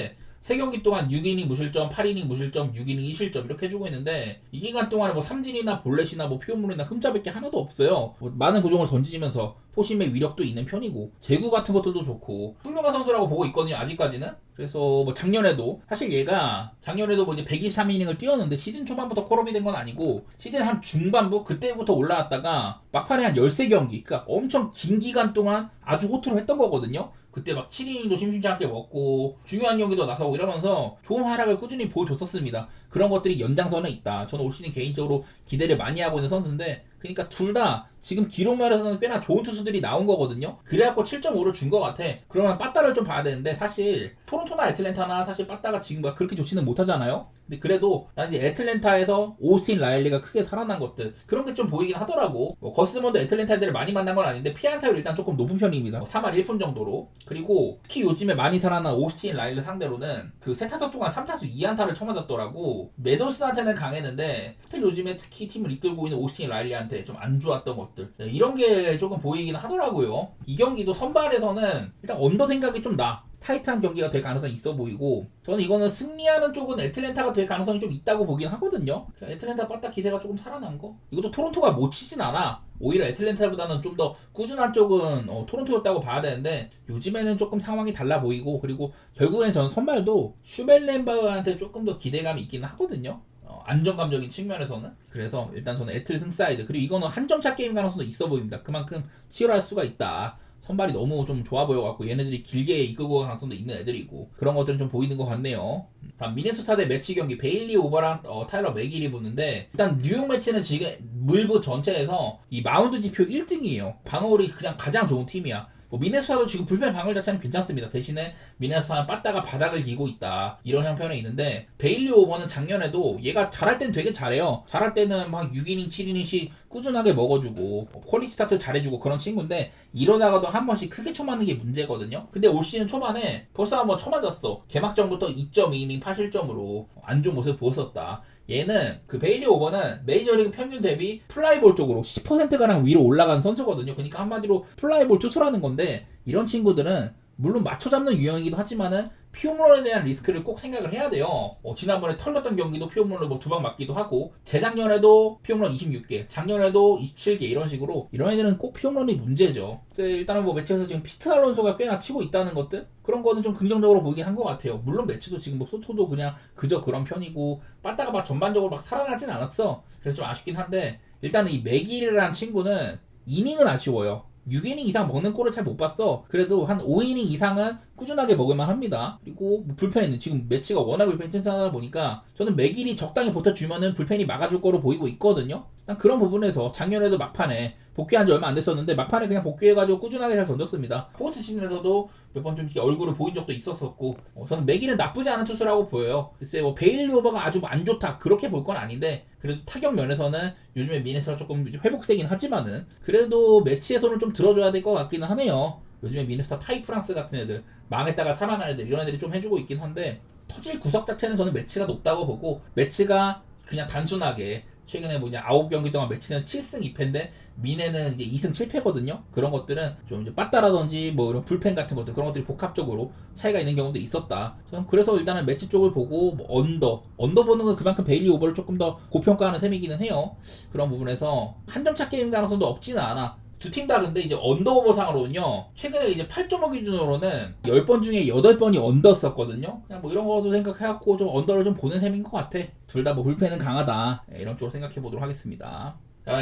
Speaker 1: 3경기 동안 6이닝 무실점, 8이닝 무실점, 6이닝 2실점 이렇게 해주고 있는데 이 기간 동안에 뭐 삼진이나 볼넷이나 뭐 피홈런이나 흠잡을 게 하나도 없어요. 뭐 많은 구종을 던지면서 포심의 위력도 있는 편이고 제구 같은 것들도 좋고 훌륭한 선수라고 보고 있거든요. 아직까지는. 그래서 뭐 작년에도 사실 얘가 작년에도 뭐 이제 123이닝을 뛰었는데 시즌 초반부터 콜업이 된 건 아니고 시즌 한 중반부 그때부터 올라왔다가 막판에 한 13경기 그러니까 엄청 긴 기간 동안 아주 호투를 했던 거거든요. 그때 막 7이닝도 심심치 않게 먹고 중요한 경기도 나서고 이러면서 좋은 활약을 꾸준히 보여줬었습니다. 그런 것들이 연장선에 있다. 저는 올 시즌 개인적으로 기대를 많이 하고 있는 선수인데 그러니까 둘 다 지금 기록 면에서는 꽤나 좋은 투수들이 나온 거거든요. 그래갖고 7.5를 준 것 같아. 그러면 빠따를 좀 봐야 되는데 사실 토론토나 애틀랜타나 사실 빠따가 지금 막 그렇게 좋지는 못하잖아요. 근데 그래도 난 이제 애틀랜타에서 오스틴 라일리가 크게 살아난 것들 그런 게 좀 보이긴 하더라고. 뭐 거스드먼도 애틀랜타 애들을 많이 만난 건 아닌데 피안타율 일단 조금 높은 편입니다. 3할 1푼 정도로. 그리고 특히 요즘에 많이 살아난 오스틴 라일리 상대로는 그 3타석 동안 3타수 2안타를 쳐맞았더라고. 메도스한테는 강했는데 하필 요즘에 특히 팀을 이끌고 있는 오스틴 라일리한테 좀 안 좋았던 것들 이런 게 조금 보이긴 하더라고요. 이 경기도 선발에서는 일단 언더 생각이 좀 나. 타이트한 경기가 될 가능성이 있어 보이고 저는 이거는 승리하는 쪽은 애틀랜타가 될 가능성이 좀 있다고 보긴 하거든요. 애틀랜타 빠따 기세가 조금 살아난 거. 이것도 토론토가 못 치진 않아. 오히려 애틀랜타보다는 좀 더 꾸준한 쪽은 토론토였다고 봐야 되는데 요즘에는 조금 상황이 달라 보이고 그리고 결국엔 저는 선발도 슈벨렌바우한테 조금 더 기대감이 있기는 하거든요. 안정감적인 측면에서는. 그래서 일단 저는 애틀 승사이드 그리고 이거는 한 점 차 게임 가능성도 있어 보입니다. 그만큼 치열할 수가 있다. 선발이 너무 좀 좋아 보여갖고 얘네들이 길게 이끌고 갈 가능성도 있는 애들이고 그런 것들은 좀 보이는 것 같네요. 다음 미네소타 대 매치 경기 베일리 오버랑 타일러 맥길이 붙는데 일단 뉴욕 매치는 지금 물부 전체에서 이 마운드 지표 1등이에요. 방어율이 그냥 가장 좋은 팀이야. 뭐 미네소타도 지금 불펜 방울 자체는 괜찮습니다. 대신에 미네소타는 빠따가 바닥을 기고 있다 이런 형편에 있는데 베일리 오버는 작년에도 얘가 잘할 땐 되게 잘해요. 잘할 때는 막 6이닝 7이닝씩 꾸준하게 먹어주고 퀄리티 스타트 잘해주고 그런 친구인데 이러다가도 한 번씩 크게 쳐맞는 게 문제거든요. 근데 올 시즌 초반에 벌써 한번 쳐맞았어. 개막전부터 2.2이닝 8실점으로 안 좋은 모습을 보였었다. 얘는 그 베일리 오버는 메이저리그 평균 대비 플라이볼 쪽으로 10%가량 위로 올라간 선수거든요. 그러니까 한마디로 플라이볼 투수라는 건데 이런 친구들은 물론 맞춰 잡는 유형이기도 하지만은 피홈런에 대한 리스크를 꼭 생각을 해야 돼요. 지난번에 털렸던 경기도 피홈런을 뭐 2방 맞기도 하고 재작년에도 피홈런 26개, 작년에도 27개 이런 식으로 이런 애들은 꼭 피홈런이 문제죠. 일단은 뭐 매치에서 지금 피트 알론소가 꽤나 치고 있다는 것들 그런 거는 좀 긍정적으로 보이긴 한 것 같아요. 물론 매치도 지금 뭐 소토도 그냥 그저 그런 편이고 빠따가 막 전반적으로 막 살아나진 않았어. 그래서 좀 아쉽긴 한데 일단은 이 맥길이라는 친구는 이닝은 아쉬워요. 6이닝 이상 먹는 꼴을 잘 못 봤어. 그래도 한 5이닝 이상은 꾸준하게 먹을만 합니다. 그리고 뭐 불펜은 지금 매치가 워낙 불펜 튼튼하다 보니까 저는 맥길이 적당히 버텨주면은 불펜이 막아줄 거로 보이고 있거든요. 일단 그런 부분에서 작년에도 막판에 복귀한 지 얼마 안 됐었는데 막판에 그냥 복귀해가지고 꾸준하게 잘 던졌습니다. 포스트 시즌에서도 몇 번 좀 얼굴을 보인 적도 있었었고 저는 맥길은 나쁘지 않은 투수라고 보여요. 글쎄 뭐 베일리 오버가 아주 안 좋다 그렇게 볼 건 아닌데 그래도 타격 면에서는 요즘에 미네소타가 조금 회복세긴 하지만은 그래도 매치에서는 좀 들어줘야 될 것 같기는 하네요. 요즘에 미네소타 타이프랑스 같은 애들 망했다가 살아난 애들 이런 애들이 좀 해주고 있긴 한데 터질 구석 자체는 저는 매치가 높다고 보고 매치가 그냥 단순하게 최근에 뭐 이제 9경기 동안 매치는 7승 2패인데 미네는 이제 2승 7패거든요. 그런 것들은 좀 이제 빠따라든지 뭐 이런 불펜 같은 것들 그런 것들이 복합적으로 차이가 있는 경우도 있었다. 저는 그래서 일단은 매치 쪽을 보고 뭐 언더 보는 건 그만큼 베일리 오버를 조금 더 고평가하는 셈이기는 해요. 그런 부분에서 한 점 차 게임 가능성도 없지는 않아. 두 팀 다 근데 이제 언더오버 상으로는요 최근에 이제 8.5 기준으로는 10번 중에 8번이 언더였었거든요. 그냥 뭐 이런 거도 생각해갖고 좀 언더를 좀 보는 셈인 것 같아. 둘 다 뭐 불펜은 강하다 이런 쪽으로 생각해 보도록 하겠습니다.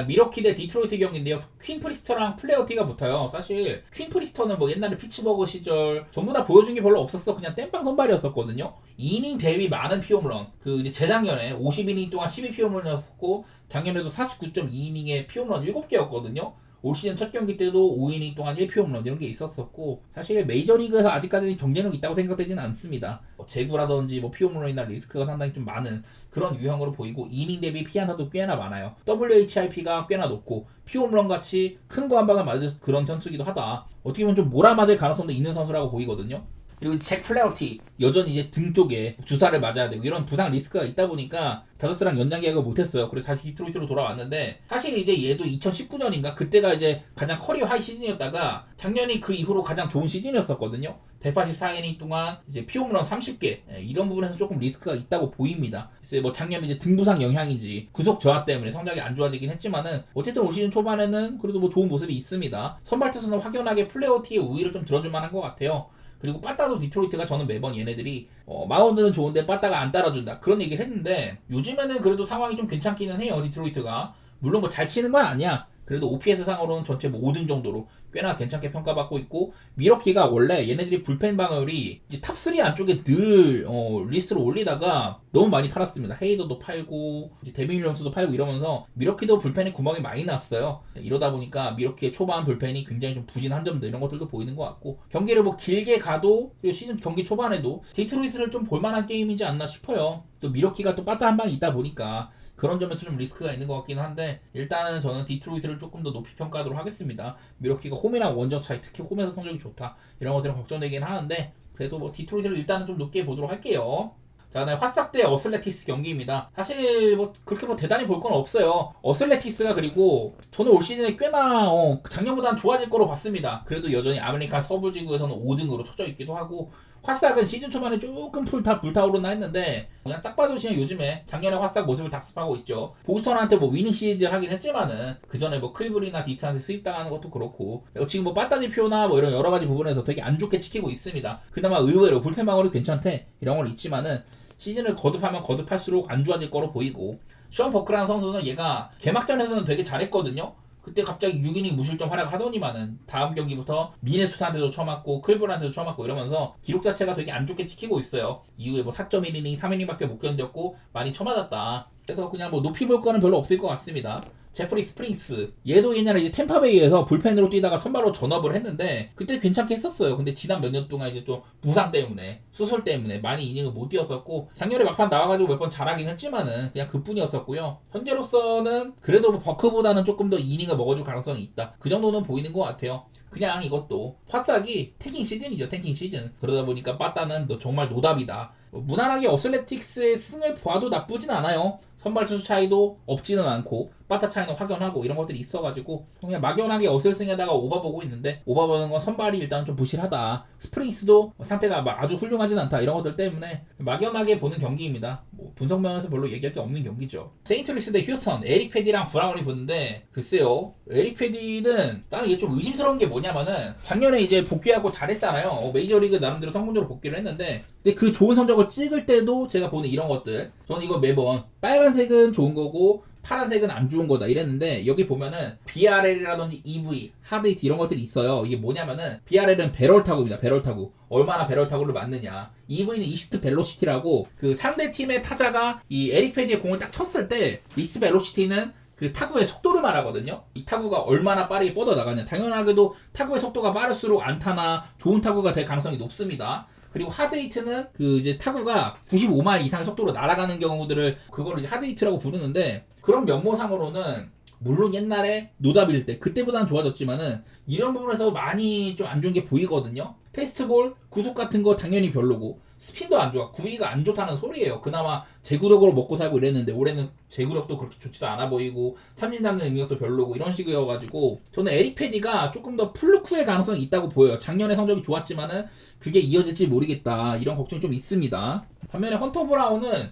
Speaker 1: 미러키 대 디트로이트 경기인데요. 퀸 프리스터랑 플레어티가 붙어요. 사실 퀸 프리스터는 뭐 옛날에 피츠버그 시절 전부 다 보여준 게 별로 없었어. 그냥 땜빵 선발이었었거든요. 2이닝 대비 많은 피홈런. 그 이제 재작년에 52이닝 동안 12피홈런이었고 작년에도 49.2이닝에 피홈런 7개였거든요. 올 시즌 첫 경기 때도 5이닝 동안 1피홈런 이런 게 있었었고 사실 메이저리그에서 아직까지는 경쟁력이 있다고 생각되지는 않습니다. 제구라든지 뭐 피홈런이나 리스크가 상당히 좀 많은 그런 유형으로 보이고 이닝 대비 피안타도 꽤나 많아요. WHIP가 꽤나 높고 피홈런 같이 큰 거 한 방을 맞을 그런 선수기도 하다. 어떻게 보면 좀 몰아맞을 가능성도 있는 선수라고 보이거든요. 그리고 잭 플레어티 여전히 이제 등 쪽에 주사를 맞아야 되고 이런 부상 리스크가 있다 보니까 다저스랑 연장 계약을 못했어요. 그래서 다시 디트로이트로 돌아왔는데 사실 이제 얘도 2019년인가 그때가 이제 가장 커리어 하이 시즌이었다가 작년이 그 이후로 가장 좋은 시즌이었었거든요. 184이닝 동안 이제 피홈런 30개 이런 부분에서 조금 리스크가 있다고 보입니다. 글쎄 뭐 작년 이제 등부상 영향인지 구속 저하 때문에 성적이 안 좋아지긴 했지만은 어쨌든 올 시즌 초반에는 그래도 뭐 좋은 모습이 있습니다. 선발 투수는 확연하게 플레이오티의 우위를 좀 들어줄 만한 것 같아요. 그리고 빠따도 디트로이트가 저는 매번 얘네들이 마운드는 좋은데 빠따가 안 따라준다 그런 얘기를 했는데 요즘에는 그래도 상황이 좀 괜찮기는 해요. 디트로이트가 물론 뭐 잘 치는 건 아니야. 그래도 OPS 상으로는 전체 뭐 5등 정도로 꽤나 괜찮게 평가받고 있고 미러키가 원래 얘네들이 불펜 방어율이 이제 탑3 안쪽에 늘 리스트를 올리다가 너무 많이 팔았습니다. 헤이더도 팔고 이제 데빈 윌리엄스도 팔고 이러면서 미러키도 불펜에 구멍이 많이 났어요. 이러다 보니까 미러키의 초반 불펜이 굉장히 좀 부진한 점들 이런 것들도 보이는 것 같고 경기를 뭐 길게 가도 그리고 시즌 경기 초반에도 디트로이트를 좀 볼만한 게임이지 않나 싶어요. 또 미러키가 또 빠따 한 방이 있다 보니까 그런 점에서 좀 리스크가 있는 것 같긴 한데 일단은 저는 디트로이트를 조금 더 높이 평가하도록 하겠습니다. 미러키가 홈이랑 원정 차이 특히 홈에서 성적이 좋다 이런 것들은 걱정되긴 하는데 그래도 뭐 디트로이트를 일단은 좀 높게 보도록 할게요. 자, 그다음에 화싹 대 어슬레티스 경기입니다. 사실 뭐 그렇게 뭐 대단히 볼 건 없어요. 어슬레티스가 그리고 저는 올 시즌에 꽤나 작년보다는 좋아질 거로 봤습니다. 그래도 여전히 아메리칸 서부지구에서는 5등으로 쳐져 있기도 하고 화싹은 시즌 초반에 조금 불타오르나 했는데 그냥 딱 봐도 그냥 요즘에 작년에 화싹 모습을 답습하고 있죠. 보스턴한테 뭐 위닝 시리즈를 하긴 했지만은 그 전에 뭐 클브리나 디트한테 수입당하는 것도 그렇고 지금 뭐 빠따지 표나 뭐 이런 여러 가지 부분에서 되게 안 좋게 찍히고 있습니다. 그나마 의외로 불펜 방어력이 괜찮대 이런 건 있지만은 시즌을 거듭하면 거듭할수록 안 좋아질 거로 보이고 션 버크라는 선수는 얘가 개막전에서는 되게 잘했거든요. 그때 갑자기 6이닝 무실점 활약을 하더니만은 다음 경기부터 미네소타한테도 쳐맞고 클브한테도 쳐맞고 이러면서 기록 자체가 되게 안 좋게 찍히고 있어요. 이후에 뭐 4.1이닝 3이닝밖에 못 견뎠고 많이 쳐맞았다. 그래서 그냥 뭐 높이 볼 거는 별로 없을 것 같습니다. 제프리 스프링스 얘도 옛날에 이제 템파베이에서 불펜으로 뛰다가 선발로 전업을 했는데 그때 괜찮게 했었어요. 근데 지난 몇 년 동안 이제 또 부상 때문에 수술 때문에 많이 이닝을 못 뛰었었고 작년에 막판 나와가지고 몇 번 잘하긴 했지만은 그냥 그뿐이었었고요. 현재로서는 그래도 뭐 버크보다는 조금 더 이닝을 먹어줄 가능성이 있다. 그 정도는 보이는 것 같아요. 그냥 이것도 화싹이 탱킹 시즌이죠. 탱킹 시즌. 그러다 보니까 빠따는 너 정말 노답이다. 무난하게 어슬레틱스의 승을 봐도 나쁘진 않아요. 선발 투수 차이도 없지는 않고 빠따 차이는 확연하고 이런 것들이 있어가지고 그냥 막연하게 어슬승에다가 오바 보고 있는데 오바 보는 건 선발이 일단 좀 부실하다. 스프링스도 상태가 아주 훌륭하진 않다. 이런 것들 때문에 막연하게 보는 경기입니다. 뭐 분석 면에서 별로 얘기할 게 없는 경기죠. 세인트루이스 대 휴스턴 에릭 패디랑 브라운이 붙는데 글쎄요. 에릭 패디는 나는 이게 좀 의심스러운 게 뭐냐면은 작년에 이제 복귀하고 잘했잖아요. 메이저리그 나름대로 성공적으로 복귀를 했는데 근데 그 좋은 성적을 찍을 때도 제가 보는 이런 것들 저는 이거 매번 빨간색은 좋은 거고 파란색은 안 좋은 거다 이랬는데 여기 보면은 BRL이라든지 EV, 하드히트 이런 것들이 있어요. 이게 뭐냐면은 BRL은 배럴 타구입니다. 배럴 타구. 얼마나 배럴 타구를 맞느냐. EV는 이스트 벨로시티라고 그 상대 팀의 타자가 이 에릭 패디의 공을 딱 쳤을 때 이스트 벨로시티는 그 타구의 속도를 말하거든요. 이 타구가 얼마나 빠르게 뻗어나가냐. 당연하게도 타구의 속도가 빠를수록 안타나 좋은 타구가 될 가능성이 높습니다. 그리고 하드히트는 그 이제 타구가 95마일 이상의 속도로 날아가는 경우들을 그거를 이제 하드히트라고 부르는데 그런 면모상으로는 물론 옛날에 노답일 때 그때보다는 좋아졌지만은 이런 부분에서 많이 좀 안 좋은 게 보이거든요. 페스트볼, 구속 같은 거 당연히 별로고 스핀도 안 좋아. 구위가 안 좋다는 소리예요. 그나마 제구력으로 먹고 살고 이랬는데 올해는 제구력도 그렇게 좋지도 않아 보이고 삼진 잡는 능력도 별로고 이런 식이어가지고 저는 에릭 패디가 조금 더 플루크의 가능성이 있다고 보여요. 작년에 성적이 좋았지만은 그게 이어질지 모르겠다 이런 걱정이 좀 있습니다. 반면에 헌터 브라운은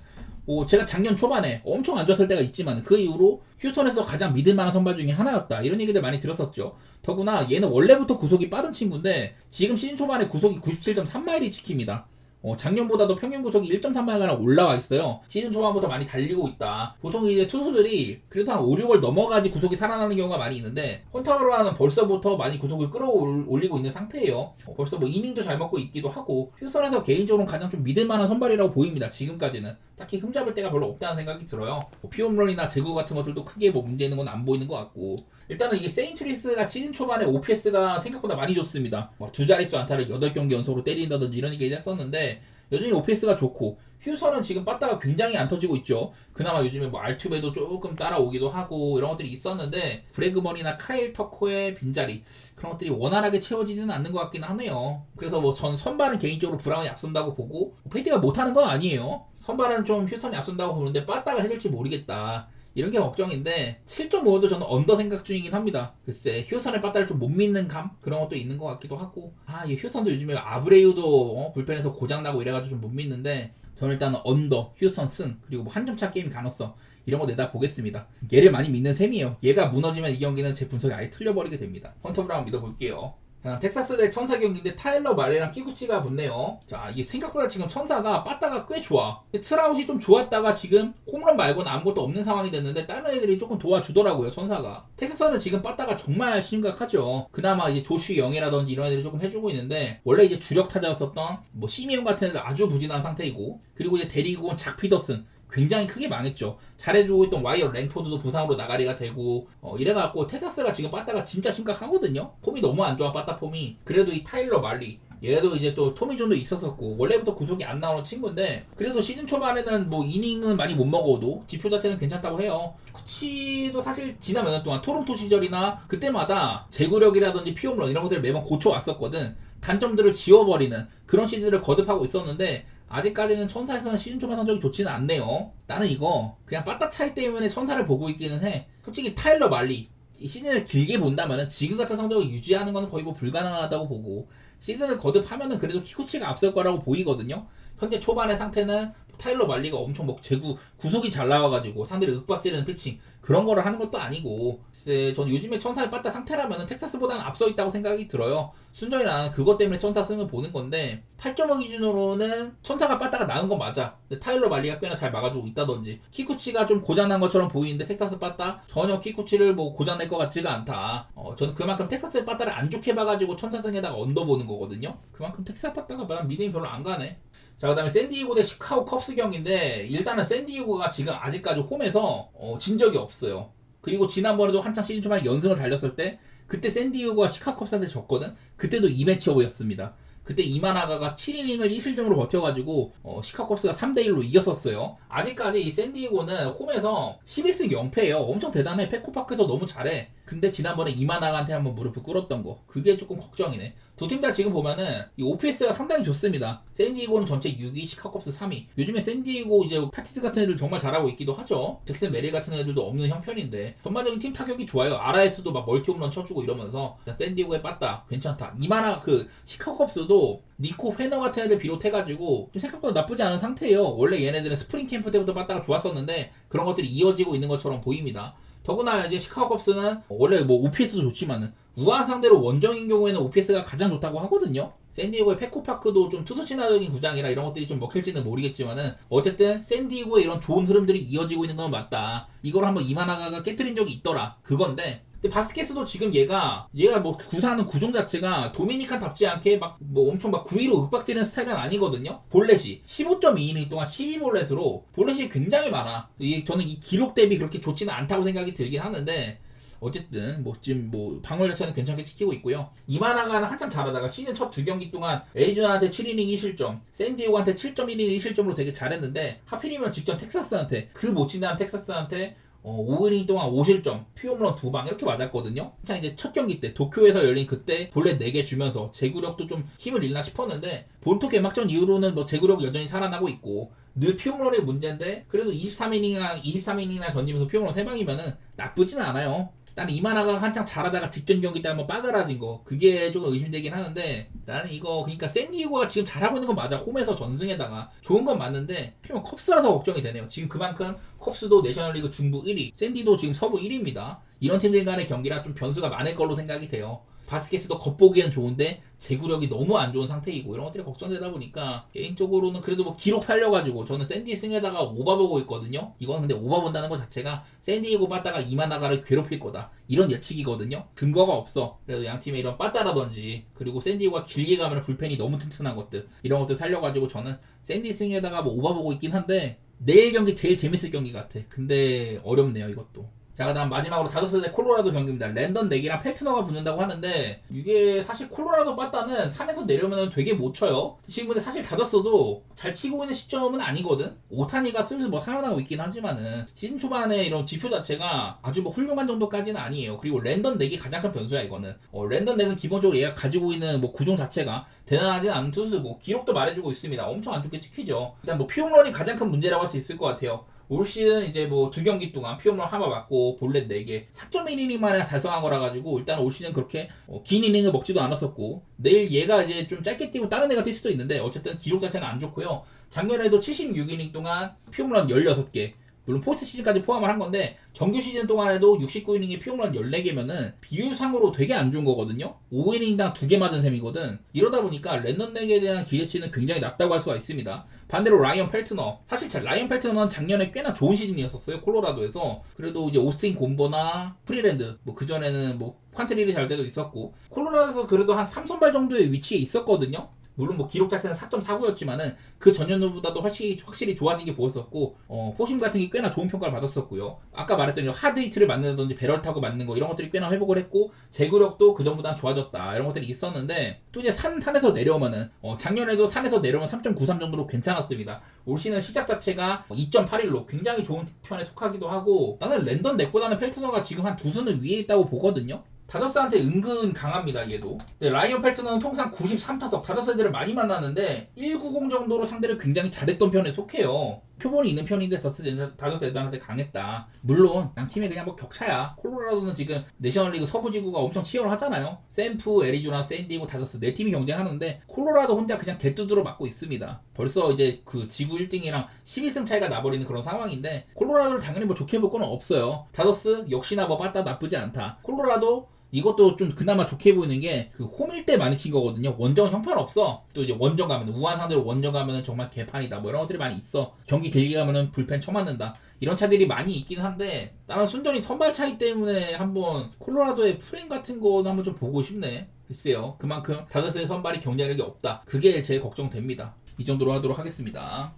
Speaker 1: 제가 작년 초반에 엄청 안 좋았을 때가 있지만 그 이후로 휴스턴에서 가장 믿을만한 선발 중에 하나였다 이런 얘기들 많이 들었었죠. 더구나 얘는 원래부터 구속이 빠른 친구인데 지금 시즌 초반에 구속이 97.3마일이 찍힙니다. 작년보다도 평균 구속이 1.3마일가량 올라와 있어요. 시즌 초반부터 많이 달리고 있다. 보통 이제 투수들이 그래도 한 5, 6월 넘어가지 구속이 살아나는 경우가 많이 있는데 헌터브라운은 벌써부터 많이 구속을 끌어올리고 있는 상태예요. 벌써 뭐 이닝도 잘 먹고 있기도 하고 휴스턴에서 개인적으로 가장 좀 믿을만한 선발이라고 보입니다. 지금까지는 딱히 흠잡을 데가 별로 없다는 생각이 들어요. 피홈런이나 제구 같은 것들도 크게 뭐 문제 있는 건 안 보이는 것 같고 일단은 이게 세인트루이스가 시즌 초반에 OPS가 생각보다 많이 좋습니다. 막 두 자릿수 안타를 8경기 연속으로 때린다든지 이런 얘기를 했었는데 여전히 OPS가 좋고 휴선은 지금 빠따가 굉장히 안 터지고 있죠. 그나마 요즘에 뭐 알투베도 조금 따라오기도 하고 이런 것들이 있었는데 브래그먼이나 카일 터커의 빈자리 그런 것들이 원활하게 채워지지는 않는 것 같긴 하네요. 그래서 뭐 전 선발은 개인적으로 브라운이 앞선다고 보고 패디가 못하는 건 아니에요. 선발은 좀 휴선이 앞선다고 보는데 빠따가 해줄지 모르겠다. 이런 게 걱정인데 7.5도 저는 언더 생각 중이긴 합니다. 글쎄 휴선의 빠따를 좀 못 믿는 감 그런 것도 있는 것 같기도 하고 이 휴선도 요즘에 아브레유도 불펜에서 고장나고 이래가지고 좀 못 믿는데 저는 일단 언더 휴선 승 그리고 뭐 한 점차 게임 가능성 이런 거 내다 보겠습니다. 얘를 많이 믿는 셈이에요. 얘가 무너지면 이 경기는 제 분석이 아예 틀려버리게 됩니다. 헌터 브라운 믿어볼게요. 텍사스 대 천사 경기인데 타일러 말레랑 키쿠치가 붙네요. 자, 이게 생각보다 지금 천사가 빠따가 꽤 좋아. 트라웃이 좀 좋았다가 지금 홈런 말고는 아무것도 없는 상황이 됐는데 다른 애들이 조금 도와주더라고요, 천사가. 텍사스는 지금 빠따가 정말 심각하죠. 그나마 이제 조슈 영이라든지 이런 애들이 조금 해주고 있는데 원래 이제 주력 타자였었던 뭐 시미온 같은 애들 아주 부진한 상태이고 그리고 이제 데리고 온 작 피더슨 굉장히 크게 망했죠. 잘해주고 있던 와이어 랭포드도 부상으로 나가리가 되고 이래갖고 텍사스가 지금 빠따가 진짜 심각하거든요. 폼이 너무 안 좋아 빠따 폼이. 그래도 이 타일러 말리 얘도 이제 또 토미존도 있었었고 원래부터 구속이 안 나오는 친구인데 그래도 시즌 초반에는 뭐 이닝은 많이 못 먹어도 지표 자체는 괜찮다고 해요. 쿠치도 사실 지난 몇 년 동안 토론토 시절이나 그때마다 제구력이라든지 피홈런 이런 것들을 매번 고쳐왔었거든. 단점들을 지워버리는 그런 시즌을 거듭하고 있었는데 아직까지는 천사에서는 시즌 초반 성적이 좋지는 않네요. 나는 이거 그냥 빠따 차이 때문에 천사를 보고 있기는 해. 솔직히 타일러 말리 이 시즌을 길게 본다면은 지금 같은 성적을 유지하는 건 거의 뭐 불가능하다고 보고 시즌을 거듭하면은 그래도 키쿠치가 앞설 거라고 보이거든요. 현재 초반의 상태는 타일러 말리가 엄청 뭐 구속이 잘 나와가지고 상대를 윽박지르는 피칭 그런 거를 하는 것도 아니고 글쎄 저는 요즘에 천사의 빠따 상태라면 텍사스보다는 앞서 있다고 생각이 들어요. 순전히 나는 그것 때문에 천사 승을 보는 건데 8.5 기준으로는 천사가 빠따가 나은 건 맞아. 근데 타일러 말리가 꽤나 잘 막아주고 있다든지 키쿠치가 좀 고장난 것처럼 보이는데 텍사스 빠따 전혀 키쿠치를 뭐 고장낼 것 같지가 않다. 저는 그만큼 텍사스의 빠따를 안 좋게 봐가지고 천사 승에다가 언더 보는 거거든요. 그만큼 텍사스 빠따가 믿음이 별로 안 가네. 자, 그 다음에 샌디에고 대 시카고 컵스 경기인데 일단은 샌디에고가 지금 아직까지 홈에서 진 적이 없어요. 그리고 지난번에도 한창 시즌 초반에 연승을 달렸을 때 그때 샌디에고가 시카고 컵스한테 졌거든. 그때도 이 매치업이었습니다. 그때 이마나가가 7이닝을 2실점으로 버텨가지고 시카고 컵스가 3대1로 이겼었어요. 아직까지 이 샌디에고는 홈에서 11승 0패예요. 엄청 대단해. 페코파크에서 너무 잘해. 근데 지난번에 이마나가한테 한번 무릎을 꿇었던 거 그게 조금 걱정이네. 두 팀 다 지금 보면은 이 OPS가 상당히 좋습니다. 샌디에고는 전체 6위, 시카고컵스 3위. 요즘에 샌디에고 이제 타티스 같은 애들 정말 잘하고 있기도 하죠. 잭슨 메리 같은 애들도 없는 형편인데 전반적인 팀 타격이 좋아요. RS도 막 멀티 홈런 쳐주고 이러면서 샌디에고에 빠따 괜찮다. 이마나 시카고컵스도 니코 회너 같은 애들 비롯해가지고 좀 생각보다 나쁘지 않은 상태예요. 원래 얘네들은 스프링 캠프 때부터 빠따가 좋았었는데 그런 것들이 이어지고 있는 것처럼 보입니다. 더구나 이제 시카고 컵스는 원래 뭐 OPS도 좋지만은 우한 상대로 원정인 경우에는 OPS가 가장 좋다고 하거든요. 샌디에고의 페코파크도 좀 투수 친화적인 구장이라 이런 것들이 좀 먹힐지는 모르겠지만은 어쨌든 샌디에고의 이런 좋은 흐름들이 이어지고 있는 건 맞다. 이걸 한번 이마나가가 깨트린 적이 있더라. 그건데 근데 바스켓도 지금 얘가 뭐 구사하는 구종 자체가 도미니칸답지 않게 막 뭐 엄청 막 9위로 윽박지르는 스타일은 아니거든요. 볼넷이 15.2이닝 동안 12볼넷으로 볼넷이 굉장히 많아. 저는 이 기록 대비 그렇게 좋지는 않다고 생각이 들긴 하는데 어쨌든 뭐 지금 뭐 방울 자체는 괜찮게 지키고 있고요. 이마나가는 한참 잘하다가 시즌 첫 두 경기 동안 애리조나한테 7이닝 2실점, 샌디에고한테 7.1이닝 2실점으로 되게 잘했는데 하필이면 직전 텍사스한테 그 못 친다는 텍사스한테 5이닝 동안 5실점, 피홈런 2방 이렇게 맞았거든요. 참 이제 첫 경기 때 도쿄에서 열린 그때 볼넷 4개 주면서 제구력도 좀 힘을 잃나 싶었는데 본토 개막전 이후로는 뭐 제구력 여전히 살아나고 있고 늘 피홈런의 문제인데 그래도 23이닝이나 던지면서 피홈런 3방이면은 나쁘지는 않아요. 나는 이마나가 한창 잘하다가 직전 경기 때 한번 빠그라진 거 그게 조금 의심되긴 하는데 나는 이거 그러니까 샌디에고가 지금 잘하고 있는 건 맞아. 홈에서 전승에다가 좋은 건 맞는데 필요한 컵스라서 걱정이 되네요. 지금 그만큼 컵스도 내셔널리그 중부 1위 샌디도 지금 서부 1위입니다. 이런 팀들 간의 경기라 좀 변수가 많을 걸로 생각이 돼요. 바스켓도 겉보기엔 좋은데 제구력이 너무 안 좋은 상태이고 이런 것들이 걱정되다 보니까 개인적으로는 그래도 뭐 기록 살려가지고 저는 샌디 승에다가 오바 보고 있거든요. 이건 근데 오바 본다는 것 자체가 샌디에고 빠따가 이마나가를 괴롭힐 거다 이런 예측이거든요. 근거가 없어. 그래도 양 팀의 이런 빠따라든지 그리고 샌디에고가 길게 가면 불펜이 너무 튼튼한 것들 이런 것들 살려가지고 저는 샌디 승에다가 뭐 오바 보고 있긴 한데 내일 경기 제일 재밌을 경기 같아. 근데 어렵네요 이것도. 자, 그다음 마지막으로 다저스 대 콜로라도 경기입니다. 랜던 넥이랑 펠트너가 붙는다고 하는데 이게 사실 콜로라도 빠따는 산에서 내려오면 되게 못 쳐요. 지금 근데 사실 다저스도 잘 치고 있는 시점은 아니거든. 오타니가 슬슬 뭐 살아나고 있긴 하지만은 시즌 초반에 이런 지표 자체가 아주 뭐 훌륭한 정도까지는 아니에요. 그리고 랜던 넥이 가장 큰 변수야 이거는. 랜던 넥은 기본적으로 얘가 가지고 있는 뭐 구종 자체가 대단하진 않은 투수고 기록도 말해주고 있습니다. 엄청 안 좋게 찍히죠. 일단 뭐 피홈런이 가장 큰 문제라고 할 수 있을 것 같아요. 올 시즌 이제 뭐 2경기 동안 피홈런 하나 맞고 볼넷 4개 4.1이닝 만에 달성한 거라 가지고 일단 올 시즌 그렇게 긴 이닝을 먹지도 않았었고, 내일 얘가 이제 좀 짧게 뛰고 다른 애가 뛸 수도 있는데 어쨌든 기록 자체는 안 좋고요. 작년에도 76이닝 동안 피홈런 16개, 물론 포스트 시즌까지 포함을 한 건데 정규 시즌 동안에도 69이닝에 피홈런 14개면은 비율상으로 되게 안 좋은 거거든요. 5이닝당 2개 맞은 셈이거든. 이러다 보니까 랜덤 넥에 대한 기대치는 굉장히 낮다고 할 수가 있습니다. 반대로 라이언 펠트너, 사실 라이언 펠트너는 작년에 꽤나 좋은 시즌이었었어요. 콜로라도에서. 그래도 이제 오스틴 곰보나 프리랜드, 뭐 그전에는 뭐 퀀트릴이 잘 때도 있었고, 콜로라도에서 그래도 한 3선발 정도의 위치에 있었거든요. 물론 뭐 기록 자체는 4.49였지만은 그 전년도보다도 확실히 좋아진 게 보였었고, 포심 같은 게 꽤나 좋은 평가를 받았었고요. 아까 말했던 하드 히트를 맞는다든지 배럴 타고 맞는 거 이런 것들이 꽤나 회복을 했고, 제구력도 그 전보다는 좋아졌다 이런 것들이 있었는데, 또 이제 산에서 내려오면은 작년에도 산에서 내려오면 3.93 정도로 괜찮았습니다. 올 시즌 시작 자체가 2.81로 굉장히 좋은 편에 속하기도 하고, 나는 랜던 넥보다는 펠트너가 지금 한 2수는 위에 있다고 보거든요. 다저스한테 은근 강합니다, 얘도. 근데 라이언 펠트너는 통상 93타석, 다저스 애들을 많이 만났는데 190 정도로 상대를 굉장히 잘했던 편에 속해요. 표본이 있는 편인데 다저스 애들한테 강했다. 물론 양 팀이 그냥 뭐 격차야. 콜로라도는 지금 내셔널리그 서부지구가 엄청 치열하잖아요. 샘프, 애리조나, 샌디에고, 다저스 4팀이 경쟁하는데 콜로라도 혼자 그냥 개뚜드로 맞고 있습니다. 벌써 이제 그 지구 1등이랑 11승 차이가 나버리는 그런 상황인데, 콜로라도를 당연히 뭐 좋게 볼 건 없어요. 다저스 역시나 뭐 빠따 나쁘지 않다. 콜로라도 이것도 좀 그나마 좋게 보이는 게 그 홈일 때 많이 친 거거든요. 원정은 형편없어. 또 이제 원정 가면 우한 상대로 원정 가면은 정말 개판이다 뭐 이런 것들이 많이 있어. 경기 길게 가면은 불펜 쳐맞는다 이런 차들이 많이 있긴 한데, 나는 순전히 선발 차이 때문에 한번 콜로라도의 프레임 같은 거는 한번 좀 보고 싶네. 글쎄요, 그만큼 다저스의 선발이 경쟁력이 없다, 그게 제일 걱정됩니다. 이 정도로 하도록 하겠습니다.